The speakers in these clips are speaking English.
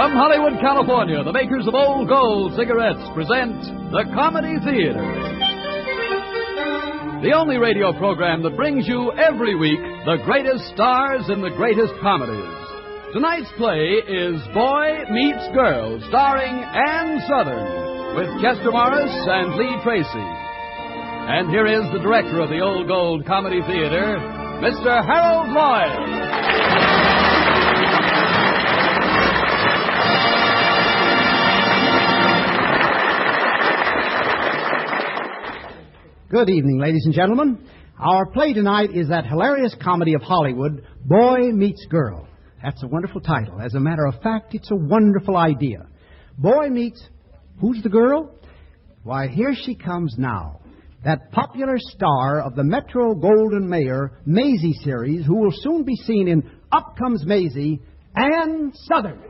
From Hollywood, California, the makers of Old Gold cigarettes present the Comedy Theater. The only radio program that brings you every week the greatest stars in the greatest comedies. Tonight's play is Boy Meets Girl, starring Ann Sothern, with Chester Morris and Lee Tracy. And here is the director of the Old Gold Comedy Theater, Mr. Harold Lloyd. Good evening, ladies and gentlemen. Our play tonight is that hilarious comedy of Hollywood, Boy Meets Girl. That's a wonderful title. As a matter of fact, it's a wonderful idea. Boy meets... Who's the girl? Why, here she comes now. That popular star of the Metro-Goldwyn-Mayer Maisie series, who will soon be seen in Up Comes Maisie, Ann Sothern.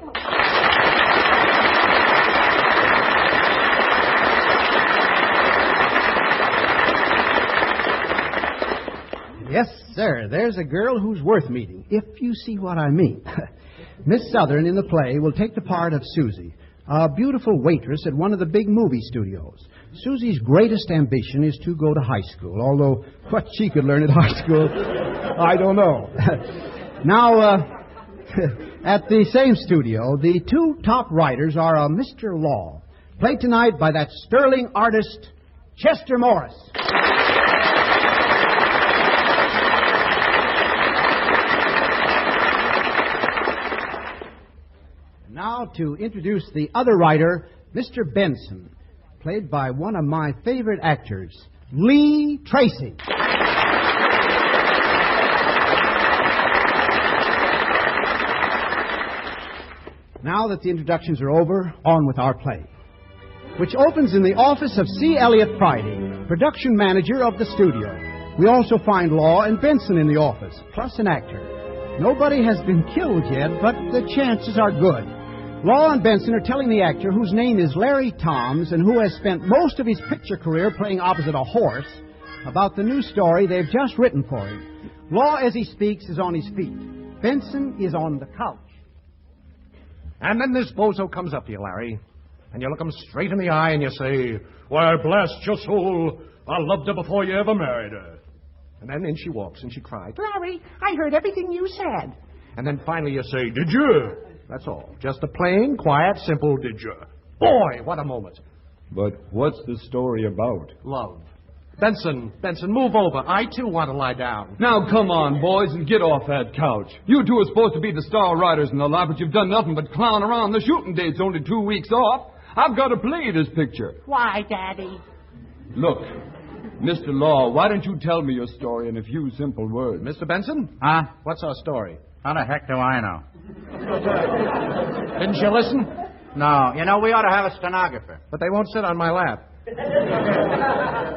Yes, sir. There's a girl who's worth meeting, if you see what I mean. Miss Sothern in the play will take the part of Susie, a beautiful waitress at one of the big movie studios. Susie's greatest ambition is to go to high school, although what she could learn at high school, I don't know. Now, at the same studio, the two top writers are Mr. Law, played tonight by that sterling artist, Chester Morris. Now to introduce the other writer, Mr. Benson, played by one of my favorite actors, Lee Tracy. Now that the introductions are over, on with our play, which opens in the office of C. Elliott Friday, production manager of the studio. We also find Law and Benson in the office, plus an actor. Nobody has been killed yet, but the chances are good. Law and Benson are telling the actor, whose name is Larry Toms and who has spent most of his picture career playing opposite a horse, about the new story they've just written for him. Law, as he speaks, is on his feet. Benson is on the couch. And then this bozo comes up to you, Larry, and you look him straight in the eye and you say, "Why, blast your soul, I loved her before you ever married her." And then in she walks and she cries, "Larry, I heard everything you said." And then finally you say, "Did you?" That's all. Just a plain, quiet, simple did you. Boy, what a moment. But what's the story about? Love. Benson, move over. I, too, want to lie down. Now, come on, boys, and get off that couch. You two are supposed to be the star writers and the lot, but you've done nothing but clown around. The shooting date's only 2 weeks off. I've got to play this picture. Why, Daddy? Look, Mr. Law, why don't you tell me your story in a few simple words? Mr. Benson? Huh? What's our story? How the heck do I know? Didn't you listen? No. You know, we ought to have a stenographer. But they won't sit on my lap.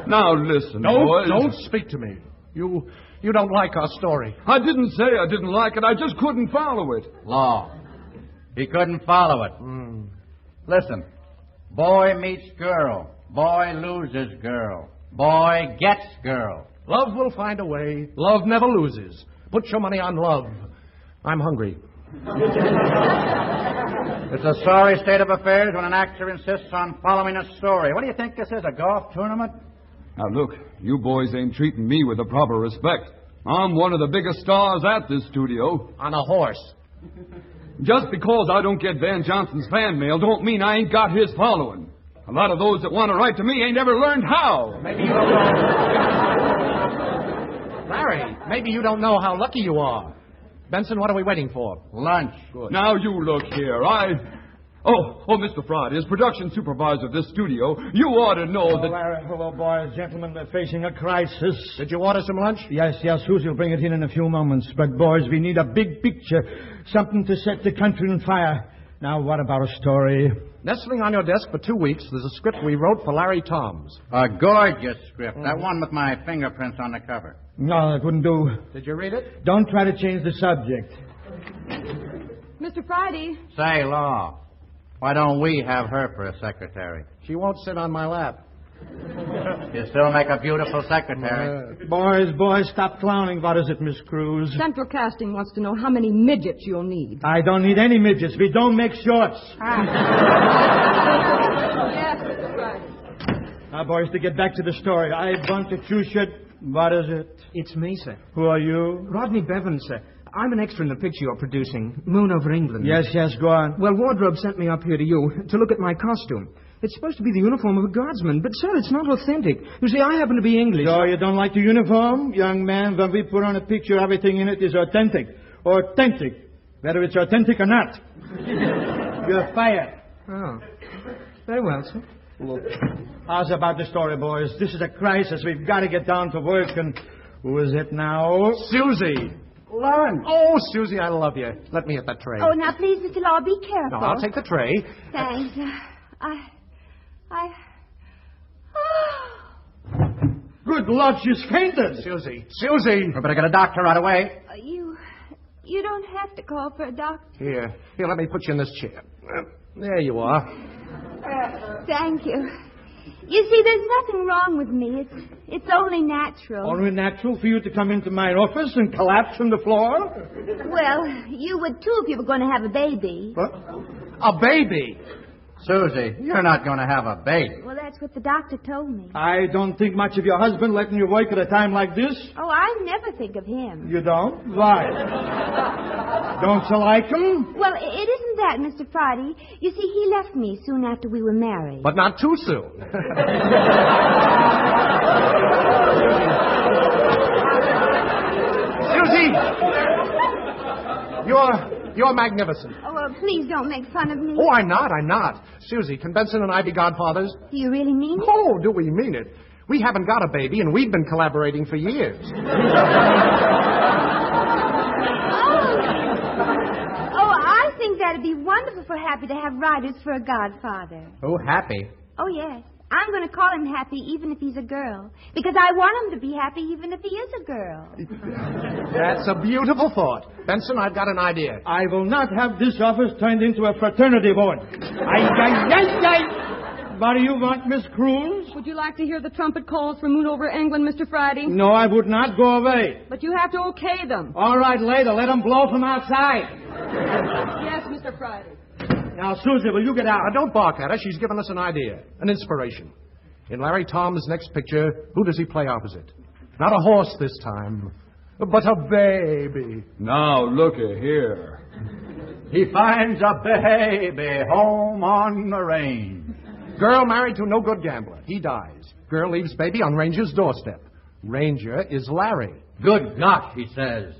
Now, listen, boys. Don't speak to me. You don't like our story. I didn't say I didn't like it. I just couldn't follow it. Law. He couldn't follow it. Listen. Boy meets girl. Boy loses girl. Boy gets girl. Love will find a way. Love never loses. Put your money on love. I'm hungry. It's a sorry state of affairs when an actor insists on following a story. What do you think this is, a golf tournament? Now, look, you boys ain't treating me with the proper respect. I'm one of the biggest stars at this studio. On a horse. Just because I don't get Van Johnson's fan mail don't mean I ain't got his following. A lot of those that want to write to me ain't ever learned how. Maybe you don't know. Larry, maybe you don't know how lucky you are. Benson, what are we waiting for? Lunch. Good. Now, you look here. Oh, Mr. Friday, as production supervisor of this studio, you ought to know that... Larry, hello, boys. Gentlemen, we're facing a crisis. Did you order some lunch? Yes, Susie will bring it in a few moments. But, boys, we need a big picture. Something to set the country on fire. Now, what about a story? Nestling on your desk for 2 weeks, there's a script we wrote for Larry Toms. A gorgeous script. That one with my fingerprints on the cover. No, that wouldn't do. Did you read it? Don't try to change the subject. Mr. Friday. Say, Law, why don't we have her for a secretary? She won't sit on my lap. You still make a beautiful secretary. Boys, stop clowning. What is it, Miss Cruz? Central Casting wants to know how many midgets you'll need. I don't need any midgets. We don't make shorts. Yes, Mr. Friday. Now, boys, to get back to the story. I want to choose it. What is it? It's me, sir. Who are you? Rodney Bevan, sir. I'm an extra in the picture you're producing, Moon Over England. Yes, go on. Well, Wardrobe sent me up here to you to look at my costume. It's supposed to be the uniform of a guardsman, but, sir, it's not authentic. You see, I happen to be English. So you don't like the uniform? Young man, when we put on a picture, everything in it is authentic. Authentic. Whether it's authentic or not. You're fired. Oh. Very well, sir. Look, how's about the story, boys? This is a crisis. We've got to get down to work, and who is it now? Susie. Lawrence. Oh, Susie, I love you. Let me hit that tray. Oh, now, please, Mr. Law, be careful. No, I'll take the tray. Thanks. Good Lord, she's fainted. Susie. We better get a doctor right away. You don't have to call for a doctor. Here, let me put you in this chair. There you are. Thank you. You see, there's nothing wrong with me. It's only natural. Only natural for you to come into my office and collapse on the floor? Well, you would too if you were going to have a baby. What? A baby? Susie, you're not going to have a baby. Well, that's what the doctor told me. I don't think much of your husband letting you work at a time like this. Oh, I never think of him. You don't? Why? Don't you like him? Well, it isn't that, Mr. Friday. You see, he left me soon after we were married. But not too soon. Susie! You're magnificent. Oh, well, please don't make fun of me. Oh, I'm not. Susie, can Benson and I be godfathers? Do you really mean it? Oh, do we mean it? We haven't got a baby, and we've been collaborating for years. Oh, I think that'd be wonderful for Happy to have writers for a godfather. Oh, Happy. Oh, yes. I'm going to call him Happy even if he's a girl. Because I want him to be happy even if he is a girl. That's a beautiful thought. Benson, I've got an idea. I will not have this office turned into a fraternity board. What do you want, Miss Cruz? Would you like to hear the trumpet calls for Moon Over England, Mr. Friday? No, I would not. Go away. But you have to okay them. All right, later. Let them blow from outside. Yes, Mr. Friday. Now, Susie, will you get out? Now, don't bark at her. She's given us an idea, an inspiration. In Larry Tom's next picture, who does he play opposite? Not a horse this time, but a baby. Now, looky here. He finds a baby home on the range. Girl married to no good gambler. He dies. Girl leaves baby on Ranger's doorstep. Ranger is Larry. Good gosh, he says.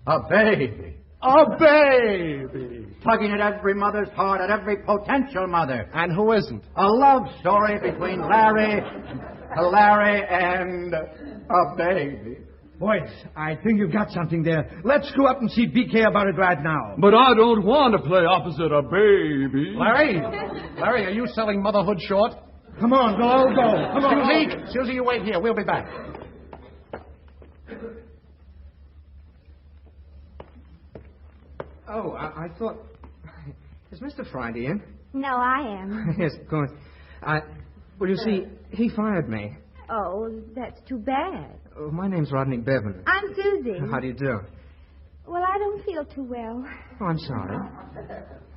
A baby. A baby. Tugging at every mother's heart, at every potential mother. And who isn't? A love story between Larry and a baby. Boys, I think you've got something there. Let's go up and see BK about it right now. But I don't want to play opposite a baby. Larry, are you selling motherhood short? Come on, go. Come on. Susie, you wait here. We'll be back. Oh, I thought... Is Mr. Friday in? No, I am. Yes, of course. Well, you see, he fired me. Oh, that's too bad. Oh, my name's Rodney Bevan. I'm Susie. How do you do? Well, I don't feel too well. Oh, I'm sorry.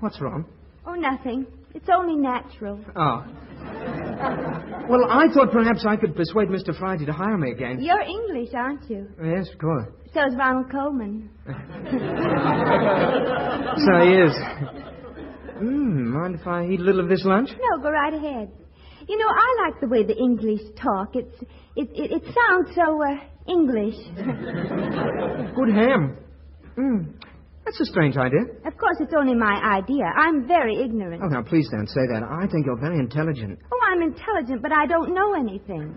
What's wrong? Oh, nothing. It's only natural. Oh. Well, I thought perhaps I could persuade Mr. Friday to hire me again. You're English, aren't you? Yes, of course. So is Ronald Coleman. So he is. Mind if I eat a little of this lunch? No, go right ahead. You know, I like the way the English talk. It sounds so, English. Good ham. That's a strange idea. Of course, it's only my idea. I'm very ignorant. Oh, now, please don't say that. I think you're very intelligent. Oh, I'm intelligent, but I don't know anything.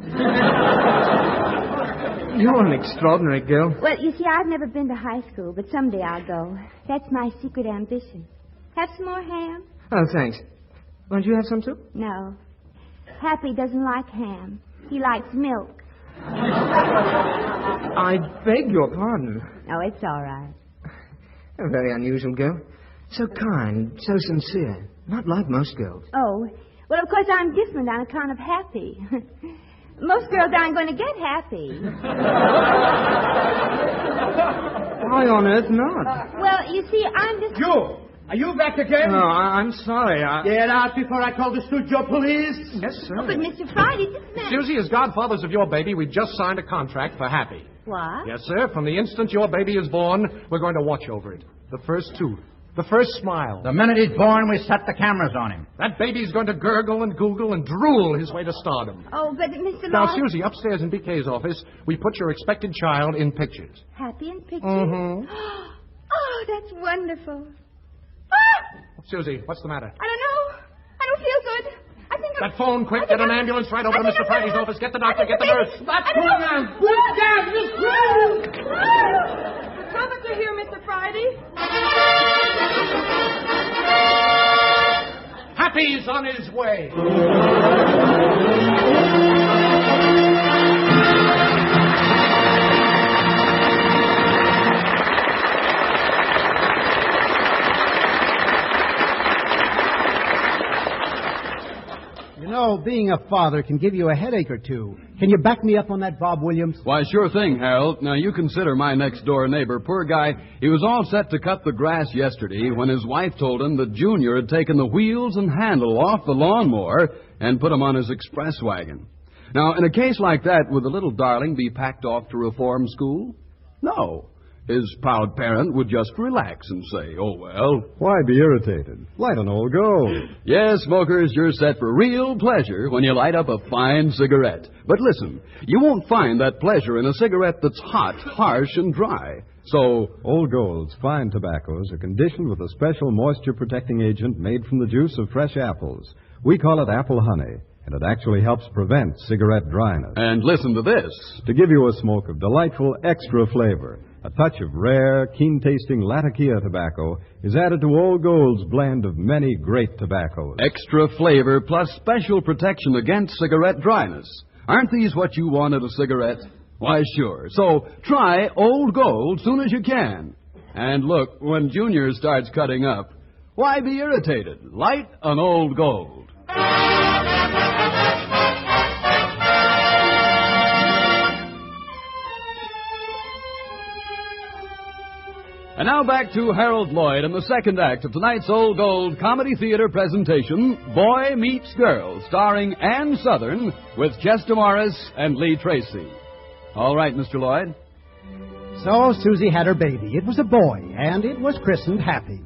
You're an extraordinary girl. Well, you see, I've never been to high school, but someday I'll go. That's my secret ambition. Have some more ham? Oh, thanks. Won't you have some, too? No. Happy doesn't like ham. He likes milk. I beg your pardon. Oh, it's all right. A very unusual girl. So kind, so sincere. Not like most girls. Oh, well, of course, I'm different on account of Happy. Most girls aren't going to get happy. Why on earth not? Well, you see, I'm just... You! Are you back again? No, I'm sorry. Get out before I call the studio police. Yes, sir. Oh, but Mr. Friday, this man... Susie, as godfathers of your baby, we've just signed a contract for Happy. What? Yes, sir. From the instant your baby is born, we're going to watch over it. The first tooth. The first smile. The minute he's born, we set the cameras on him. That baby's going to gurgle and google and drool his way to stardom. Oh, but Mr. Now, Law... Susie, upstairs in BK's office, we put your expected child in pictures. Happy in pictures? Mm-hmm. Oh, that's wonderful. Ah! Susie, what's the matter? I don't know. I don't feel good. I think I'm... That phone, quick. Get an ambulance right over to Mr. Friday's office. Get the doctor, get the nurse. What's going on? Good God, Miss Cruz! The trumpets are here, Mr. Friday. Happy's on his way. You know, being a father can give you a headache or two. Can you back me up on that, Bob Williams? Why, sure thing, Harold. Now, you consider my next-door neighbor. Poor guy, he was all set to cut the grass yesterday when his wife told him that Junior had taken the wheels and handle off the lawnmower and put them on his express wagon. Now, in a case like that, would the little darling be packed off to reform school? No. His proud parent would just relax and say, oh, well. Why be irritated? Light an old gold. Yes, smokers, you're set for real pleasure when you light up a fine cigarette. But listen, you won't find that pleasure in a cigarette that's hot, harsh, and dry. So, Old Gold's fine tobaccos are conditioned with a special moisture-protecting agent made from the juice of fresh apples. We call it apple honey, and it actually helps prevent cigarette dryness. and listen to this. To give you a smoke of delightful extra flavor, a touch of rare, keen-tasting Latakia tobacco is added to Old Gold's blend of many great tobaccos. Extra flavor plus special protection against cigarette dryness. Aren't these what you want at a cigarette? Why, sure. So try Old Gold soon as you can. And look, when Junior starts cutting up, why be irritated? Light an Old Gold. And now back to Harold Lloyd and the second act of tonight's Old Gold Comedy Theater presentation, Boy Meets Girl, starring Ann Sothern with Chester Morris and Lee Tracy. All right, Mr. Lloyd. So Susie had her baby. It was a boy, and it was christened Happy.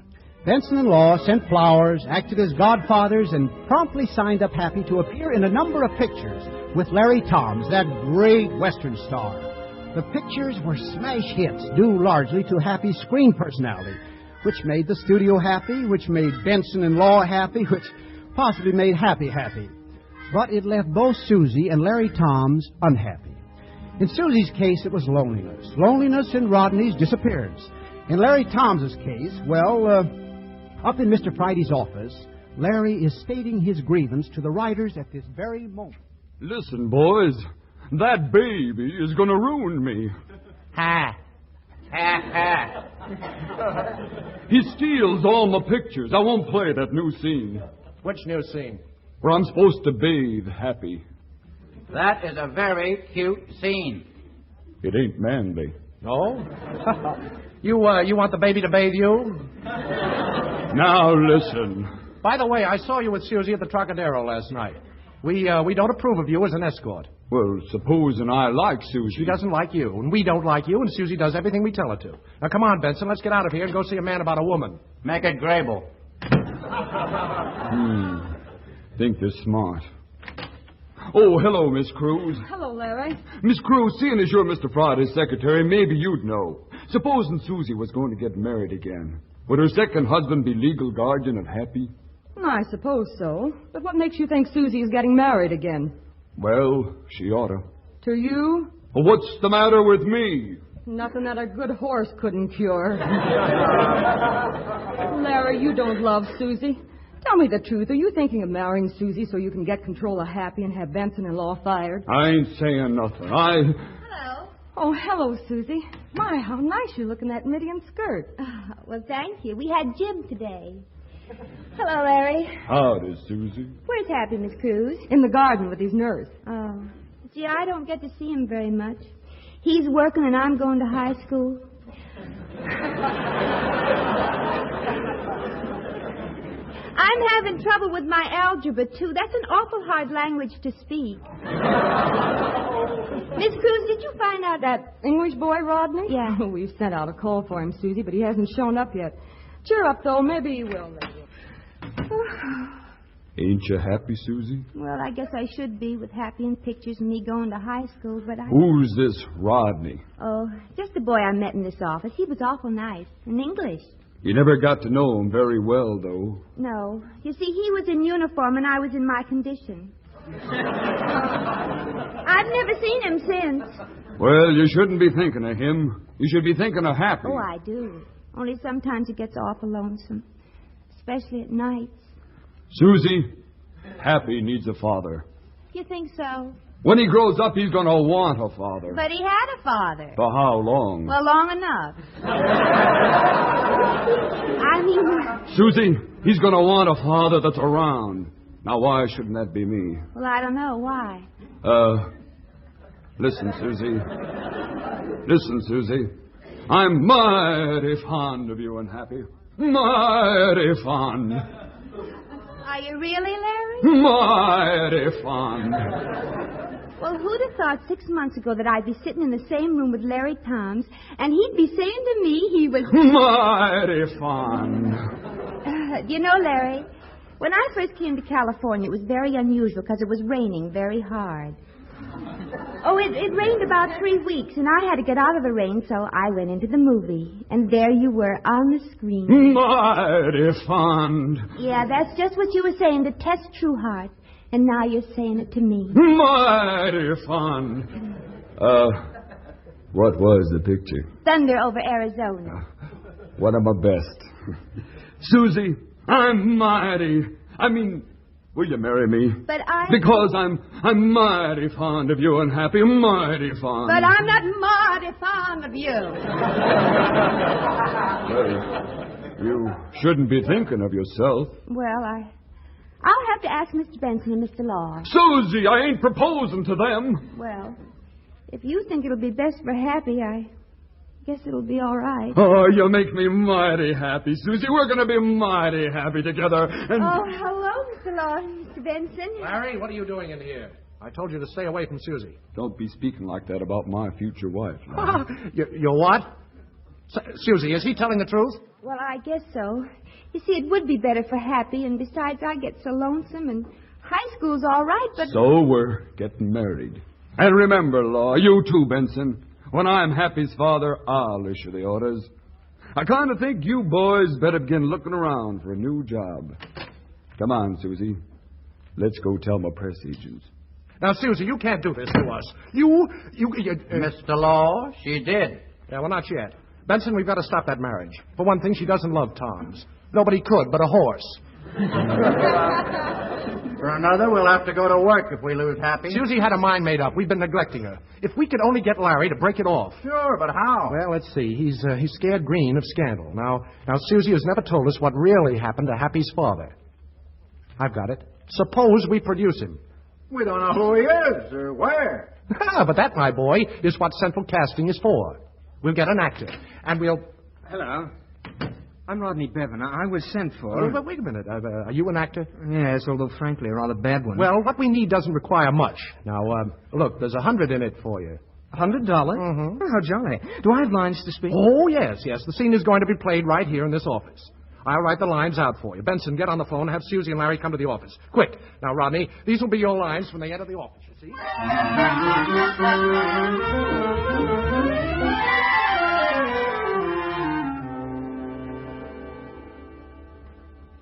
Benson and Law sent flowers, acted as godfathers, and promptly signed up Happy to appear in a number of pictures with Larry Toms, that great Western star. The pictures were smash hits, due largely to Happy's screen personality, which made the studio happy, which made Benson and Law happy, which possibly made Happy happy. But it left both Susie and Larry Toms unhappy. In Susie's case, it was loneliness. Loneliness in Rodney's disappearance. In Larry Toms's case, well, up in Mr. Friday's office, Larry is stating his grievance to the writers at this very moment. Listen, boys, that baby is going to ruin me. Ha. Ha, ha. He steals all my pictures. I won't play that new scene Which new scene? where I'm supposed to bathe Happy. That is a very cute scene. It ain't manly. No? You want the baby to bathe you? Now listen. By the way, I saw you with Susie at the Trocadero last night. We don't approve of you as an escort. Well, supposing I like Susie. She doesn't like you, and we don't like you, and Susie does everything we tell her to. Now, come on, Benson, let's get out of here and go see a man about a woman. Make it Grable. Think they're smart. Oh, hello, Miss Cruz. Hello, Larry. Miss Cruz, seeing as you're Mr. Friday's secretary, maybe you'd know. Supposing Susie was going to get married again, would her second husband be legal guardian of Happy? I suppose so. But what makes you think Susie is getting married again? Well, she oughta. To you? Well, what's the matter with me? Nothing that a good horse couldn't cure. Larry, you don't love Susie. Tell me the truth. Are you thinking of marrying Susie so you can get control of Happy and have Benson and Law fired? I ain't saying nothing. Hello. Oh, hello, Susie. My, how nice you look in that Midian skirt. Well, thank you. We had gym today. Hello, Larry. Howdy, Susie. Where's Happy, Miss Cruz? In the garden with his nurse. Oh. Gee, I don't get to see him very much. He's working and I'm going to high school. I'm having trouble with my algebra, too. That's an awful hard language to speak. Miss Cruz, did you find out That English boy, Rodney? Yeah. We've sent out a call for him, Susie, but he hasn't shown up yet. Cheer up, though. Maybe he will later. Ain't you happy, Susie? Well, I guess I should be with Happy and pictures and me going to high school, but I... Who's this Rodney? Oh, just a boy I met in this office. He was awful nice. In English. You never got to know him very well, though. No. You see, he was in uniform and I was in my condition. I've never seen him since. Well, you shouldn't be thinking of him. You should be thinking of Happy. Oh, I do. Only sometimes it gets awful lonesome. Especially at nights. Susie, Happy needs a father. You think so? When he grows up, he's going to want a father. But he had a father. For how long? Well, long enough. I mean... Susie, he's going to want a father that's around. Now, why shouldn't that be me? Well, I don't know. Why? Listen, Susie. Listen, Susie. I'm mighty fond of you and Happy. Mighty fond. Are you really, Larry? Mighty fond. Well, who'd have thought 6 months ago that I'd be sitting in the same room with Larry Toms, and he'd be saying to me he was... Mighty fond. You know, Larry, when I first came to California, it was very unusual because it was raining very hard. Oh, it rained about 3 weeks, and I had to get out of the rain, so I went into the movie. And there you were on the screen. Mighty fond. Yeah, that's just what you were saying to Tess Trueheart. And now you're saying it to me. Mighty fond. What was the picture? Thunder over Arizona. One of my best. Susie, I'm mighty. Will you marry me? But I... Because I'm mighty fond of you and Happy, mighty fond. But I'm not mighty fond of you. Well, you shouldn't be thinking of yourself. Well, I'll have to ask Mr. Benson and Mr. Law. Susie, I ain't proposing to them. Well, if you think it'll be best for Happy, I guess it'll be all right. Oh, you make me mighty happy, Susie. We're going to be mighty happy together. And... Oh, hello, Mr. Law, Mr. Benson. Larry, what are you doing in here? I told you to stay away from Susie. Don't be speaking like that about my future wife. Your what? Susie, is he telling the truth? Well, I guess so. You see, it would be better for Happy, and besides, I get so lonesome, and high school's all right, but... So we're getting married. And remember, Law, you too, Benson. When I'm Happy's father, I'll issue the orders. I kind of think you boys better begin looking around for a new job. Come on, Susie. Let's go tell my press agents. Now, Susie, you can't do this to us. You Mr. Law, she did. Yeah, well, not yet. Benson, we've got to stop that marriage. For one thing, she doesn't love Toms. Nobody could but a horse. For another, we'll have to go to work if we lose Happy. Susie had her mind made up. We've been neglecting her. If we could only get Larry to break it off. Sure, but how? Well, let's see. He's scared green of scandal. Now, Susie has never told us what really happened to Happy's father. I've got it. Suppose we produce him. We don't know who he is or where. But that, my boy, is what central casting is for. We'll get an actor, and we'll... Hello. I'm Rodney Bevan. I was sent for... But wait a minute. Are you an actor? Yes, although, frankly, a rather bad one. Well, what we need doesn't require much. Now, look, there's $100 in it for you. $100? Mm-hmm. Oh, how jolly. Do I have lines to speak? Oh, yes. The scene is going to be played right here in this office. I'll write the lines out for you. Benson, get on the phone. Have Susie and Larry come to the office. Quick. Now, Rodney, these will be your lines when they enter the office, you see?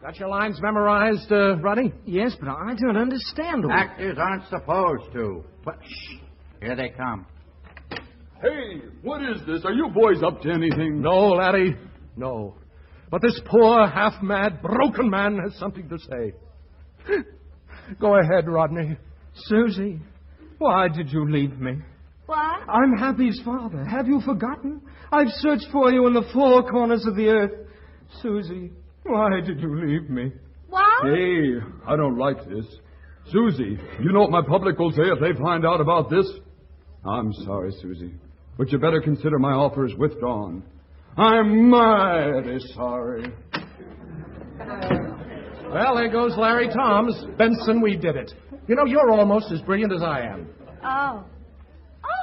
Got your lines memorized, Rodney? Yes, but I don't understand them. Actors aren't supposed to. But shh. Here they come. Hey, what is this? Are you boys up to anything? No, laddie. No. But this poor, half-mad, broken man has something to say. Go ahead, Rodney. Susie, why did you leave me? What? I'm Happy's father. Have you forgotten? I've searched for you in the four corners of the earth. Susie, why did you leave me? What? Hey, I don't like this. Susie, you know what my public will say if they find out about this? I'm sorry, Susie, but you better consider my offer as withdrawn. I'm mighty sorry. Well, there goes Larry Toms. Benson, we did it. You know, you're almost as brilliant as I am. Oh.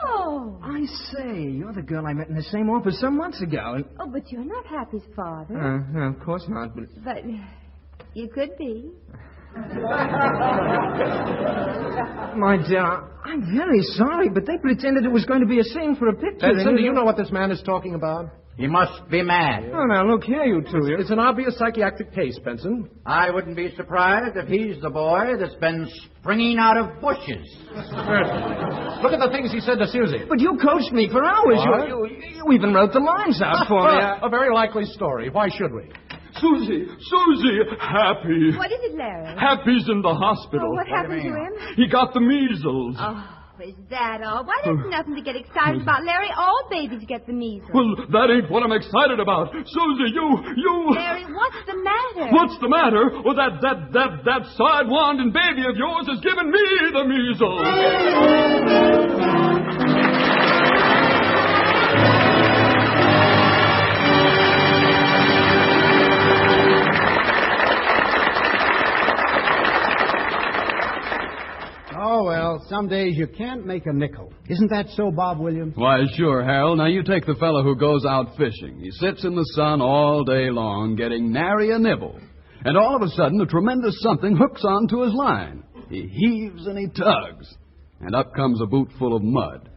Oh. I say, you're the girl I met in the same office some months ago. Oh, but you're not Happy's father. Of course not, but... But you could be. My dear, I'm very sorry, but they pretended it was going to be a scene for a picture. Benson, do you know what this man is talking about? He must be mad. Oh, now, look here, you two. It's an obvious psychiatric case, Benson. I wouldn't be surprised if he's the boy that's been springing out of bushes. Look at the things he said to Susie. But you coached me for hours. You even wrote the lines out for me. A very likely story. Why should we? Susie, Happy. What is it, Larry? Happy's in the hospital. Oh, what happened to him? He got the measles. Oh, is that all? Why, there's nothing to get excited about, Larry. All babies get the measles. Well, that ain't what I'm excited about. Susie, you... Larry, what's the matter? What's the matter? Well, that sidewanding baby of yours has given me the measles. Oh, well, some days you can't make a nickel. Isn't that so, Bob Williams? Why, sure, Harold. Now, you take the fellow who goes out fishing. He sits in the sun all day long, getting nary a nibble. And all of a sudden, a tremendous something hooks onto his line. He heaves and he tugs. And up comes a boot full of mud.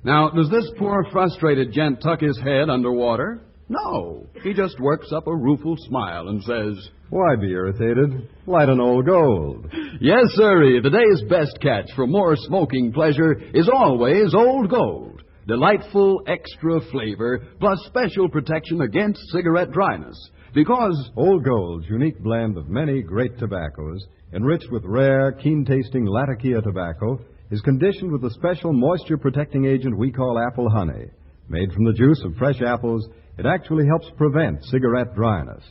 Now, does this poor, frustrated gent tuck his head underwater? No. He just works up a rueful smile and says... Why be irritated? Light an old gold. Yes, sirree. The day's best catch for more smoking pleasure is always Old Gold. Delightful extra flavor plus special protection against cigarette dryness. Because Old Gold's unique blend of many great tobaccos, enriched with rare, keen-tasting Latakia tobacco, is conditioned with a special moisture-protecting agent we call apple honey. Made from the juice of fresh apples, it actually helps prevent cigarette dryness.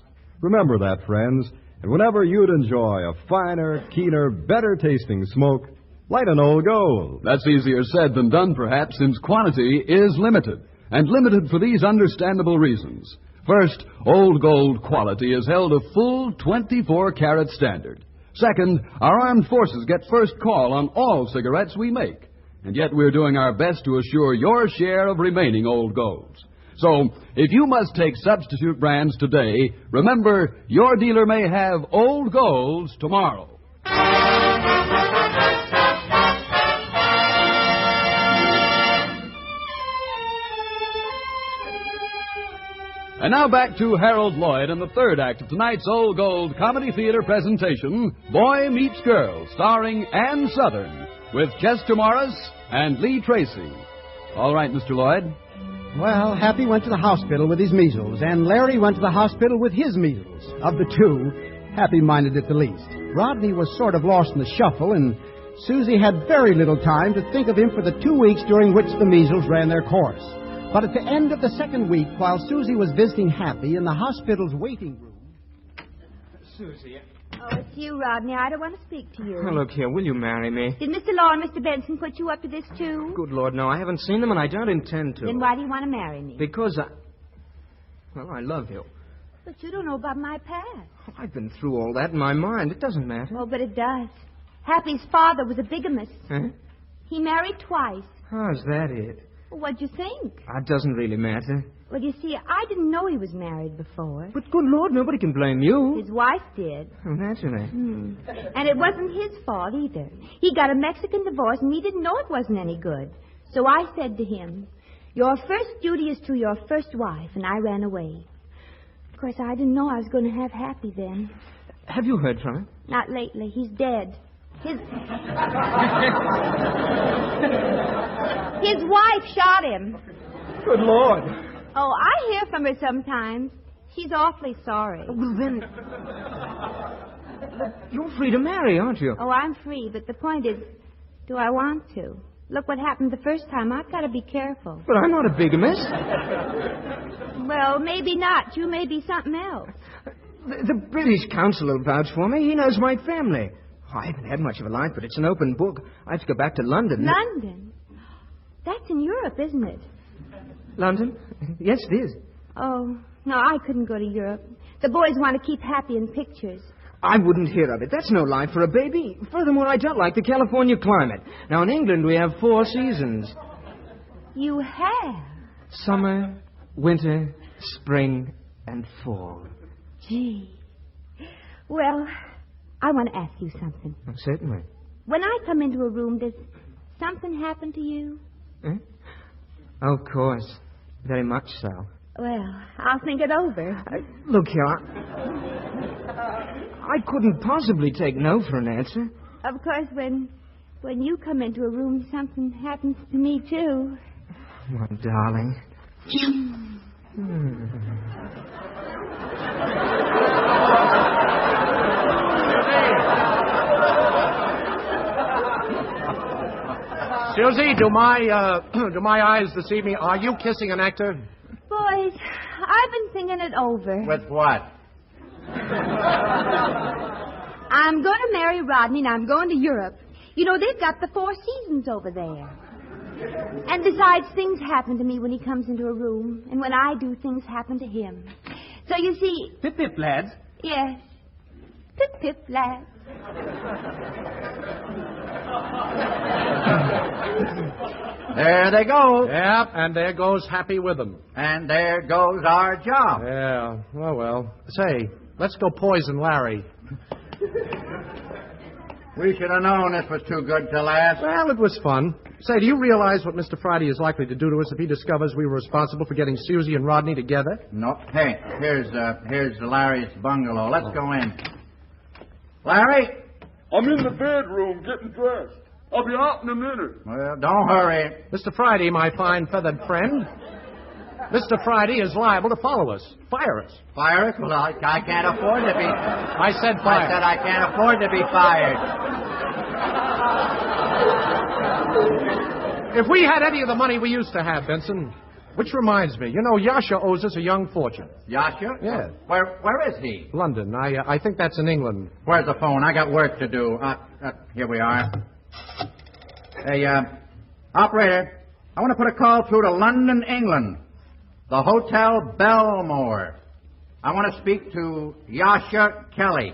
Remember that, friends, and whenever you'd enjoy a finer, keener, better-tasting smoke, light an Old Gold. That's easier said than done, perhaps, since quantity is limited. And limited for these understandable reasons. First, Old Gold quality is held a full 24-carat standard. Second, our armed forces get first call on all cigarettes we make. And yet we're doing our best to assure your share of remaining Old Golds. So, if you must take substitute brands today, remember, your dealer may have Old Golds tomorrow. And now back to Harold Lloyd and the third act of tonight's Old Gold Comedy Theater presentation, Boy Meets Girl, starring Ann Sothern, with Chester Morris and Lee Tracy. All right, Mr. Lloyd. Well, Happy went to the hospital with his measles, and Larry went to the hospital with his measles. Of the two, Happy minded it the least. Rodney was sort of lost in the shuffle, and Susie had very little time to think of him for the 2 weeks during which the measles ran their course. But at the end of the second week, while Susie was visiting Happy in the hospital's waiting room... Susie. Oh, it's you, Rodney. I don't want to speak to you. Oh, look here, will you marry me? Did Mr. Law and Mr. Benson put you up to this, too? Good Lord, no. I haven't seen them, and I don't intend to. Then why do you want to marry me? Because Well, I love you. But you don't know about my past. I've been through all that in my mind. It doesn't matter. Oh, but it does. Happy's father was a bigamist. Huh? He married twice. Oh, is that it? Well, what'd you think? It doesn't really matter. Well, you see, I didn't know he was married before. But good Lord, nobody can blame you. His wife did. Oh, naturally. And it wasn't his fault either. He got a Mexican divorce, and he didn't know it wasn't any good. So I said to him, "Your first duty is to your first wife," and I ran away. Of course, I didn't know I was going to have Happy then. Have you heard from him? Not lately. He's dead. His wife shot him. Good Lord. Oh, I hear from her sometimes. She's awfully sorry. Well, then... You're free to marry, aren't you? Oh, I'm free, but the point is, do I want to? Look what happened the first time. I've got to be careful. But I'm not a bigamist. Well, maybe not. You may be something else. The British consul will vouch for me. He knows my family. I haven't had much of a life, but it's an open book. I have to go back to London. London? That's in Europe, isn't it? London? Yes, it is. Oh, no, I couldn't go to Europe. The boys want to keep Happy in pictures. I wouldn't hear of it. That's no life for a baby. Furthermore, I don't like the California climate. Now, in England, we have 4 seasons. You have? Summer, winter, spring, and fall. Gee. Well, I want to ask you something. Oh, certainly. When I come into a room, does something happen to you? Eh? Oh, of course. Very much so. Well, I'll think it over. Look here, I couldn't possibly take no for an answer. Of course, when you come into a room, something happens to me, too. My darling. Susie, do my eyes deceive me? Are you kissing an actor? Boys, I've been thinking it over. With what? I'm going to marry Rodney, and I'm going to Europe. You know, they've got the 4 seasons over there. And besides, things happen to me when he comes into a room. And when I do, things happen to him. So you see... Pip-pip, lads. Yes. Pip-pip, lads. There they go. Yeah, and there goes Happy with them. And there goes our job. Yeah, well. Say, let's go poison Larry. We should have known this was too good to last. Well, it was fun. Say, do you realize what Mr. Friday is likely to do to us if he discovers we were responsible for getting Susie and Rodney together? No. Hey, here's Larry's bungalow. Let's go in. Larry? I'm in the bedroom getting dressed. I'll be out in a minute. Well, don't hurry. Mr. Friday, my fine feathered friend. Mr. Friday is liable to follow us. Fire us. Fire us? Well, I can't afford to be... I said fire. I said I can't afford to be fired. If we had any of the money we used to have, Benson... Which reminds me, you know, Yasha owes us a young fortune. Yasha? Yeah. Where is he? London. I think that's in England. Where's the phone? I got work to do. Here we are. Hey, operator, I want to put a call through to London, England. The Hotel Belmore. I want to speak to Yasha Kelly.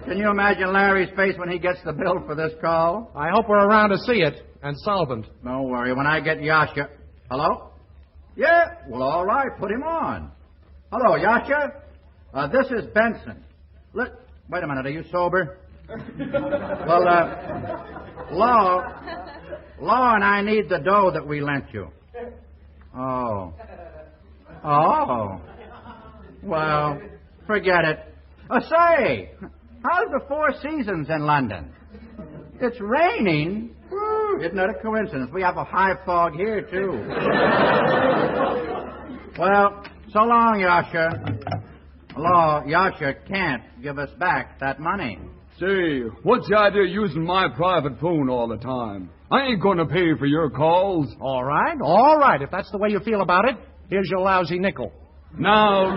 Can you imagine Larry's face when he gets the bill for this call? I hope we're around to see it. And solvent. Don't worry. When I get Yasha... Hello? Yeah? Well, all right. Put him on. Hello, Yasha? This is Benson. Wait a minute. Are you sober? Well, Law and I need the dough that we lent you. Oh. Well, forget it. Say, how's the 4 seasons in London? It's raining. Woo, isn't that a coincidence? We have a high fog here, too. Well, so long, Yasha. Law, Yasha can't give us back that money. Say, what's the idea of using my private phone all the time? I ain't going to pay for your calls. All right. If that's the way you feel about it, here's your lousy nickel. Now,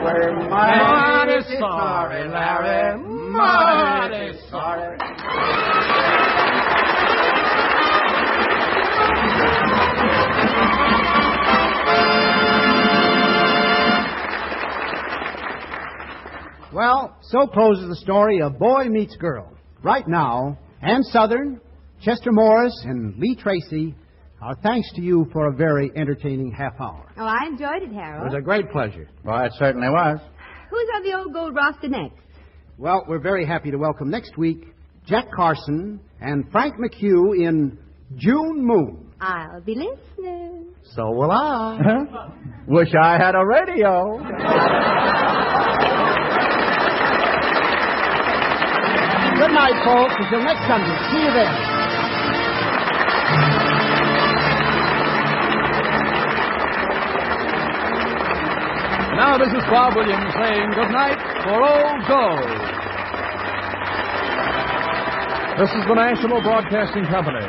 we're mighty sorry, Larry. Mighty sorry. Well, so closes the story of Boy Meets Girl. Right now, Ann Southern, Chester Morris, and Lee Tracy, our thanks to you for a very entertaining half hour. Oh, I enjoyed it, Harold. It was a great pleasure. Well, it certainly was. Who's on the old gold roster next? Well, we're very happy to welcome next week Jack Carson and Frank McHugh in June Moon. I'll be listening. So will I. Wish I had a radio. Good night, folks. Until next Sunday. See you then. Now this is Bob Williams saying good night for Old Joe. This is the National Broadcasting Company.